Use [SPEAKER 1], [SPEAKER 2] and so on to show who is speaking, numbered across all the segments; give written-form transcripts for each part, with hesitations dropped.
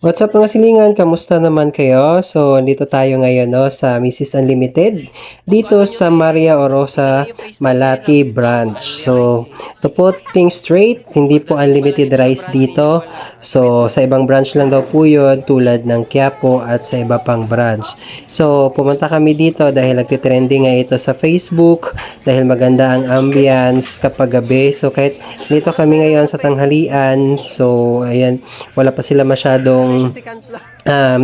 [SPEAKER 1] What's up mga silingan? Kamusta naman kayo? So, dito tayo ngayon no, sa Mrs. Unlimited dito sa Maria Orosa Malati branch. So, to put things straight, hindi po unlimited rice dito. So, sa ibang branch lang daw po yun tulad ng Quiapo at sa iba pang branch. So, pumunta kami dito dahil nagtitrending nga ito sa Facebook dahil maganda ang ambience kapag gabi. So, kahit dito kami ngayon sa tanghalian, so, ayan, wala pa sila masyadong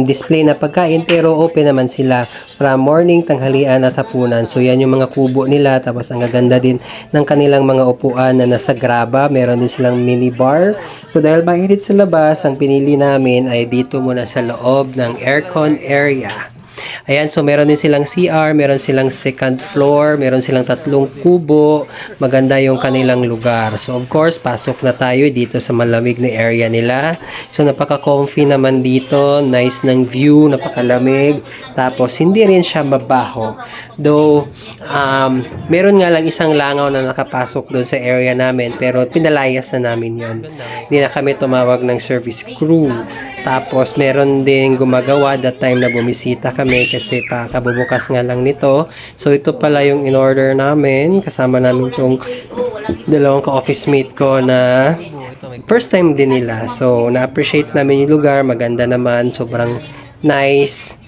[SPEAKER 1] display na pagkain pero open naman sila from morning, tanghalian at hapunan. So yan yung mga kubo nila, tapos ang gaganda din ng kanilang mga upuan na nasa graba. Meron din silang mini bar. So dahil mainit sa labas, ang pinili namin ay dito muna sa loob ng aircon area. Ayan, so meron din silang CR, meron silang second floor, meron silang 3 kubo. Maganda yung kanilang lugar. So of course, pasok na tayo dito sa malamig na area nila. So napaka-comfy naman dito, nice ng view, napakalamig. Tapos hindi rin siya mabaho. Though meron nga lang isang langaw na nakapasok doon sa area namin, pero pinalayas na namin 'yon. Hindi na kami tumawag ng service crew. Tapos meron din gumagawa that time na bumisita kami kasi kabubukas nga lang nito. So ito pala yung in-order namin. Kasama namin tong dalawang ka-office mate ko na first time din nila. So na-appreciate namin yung lugar. Maganda naman. Sobrang nice.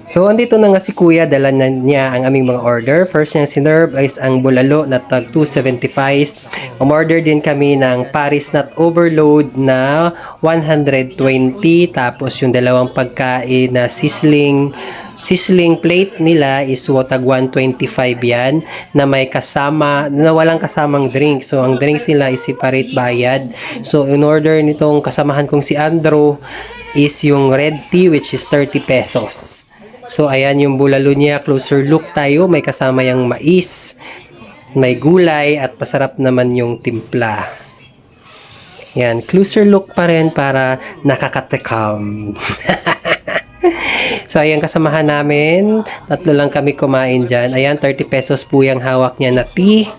[SPEAKER 1] So, andito na nga si Kuya, dala na niya ang aming mga order. First niya sinerve is ang bulalo na tag 275. Umorder din kami ng Paris Nut Overload na 120. Tapos yung dalawang pagkain na sizzling plate nila is tag 125 yan na may kasama, na walang kasamang drink. So, ang drinks nila is separate bayad. So, in order nitong kasamahan kong si Andrew is yung red tea which is 30 pesos. So, ayan yung bulalo niya. Closer look tayo. May kasama yung mais, may gulay, at pasarap naman yung timpla. Yan. Closer look pa rin para nakakatakam. So, ayan kasamahan namin. 3 lang kami kumain dyan. Ayan, 30 pesos po yung hawak niya na tea.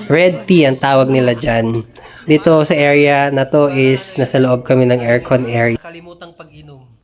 [SPEAKER 1] Red tea ang tawag nila dyan. Dito sa area na to is nasa loob kami ng aircon area. Kalimutang pag-inom.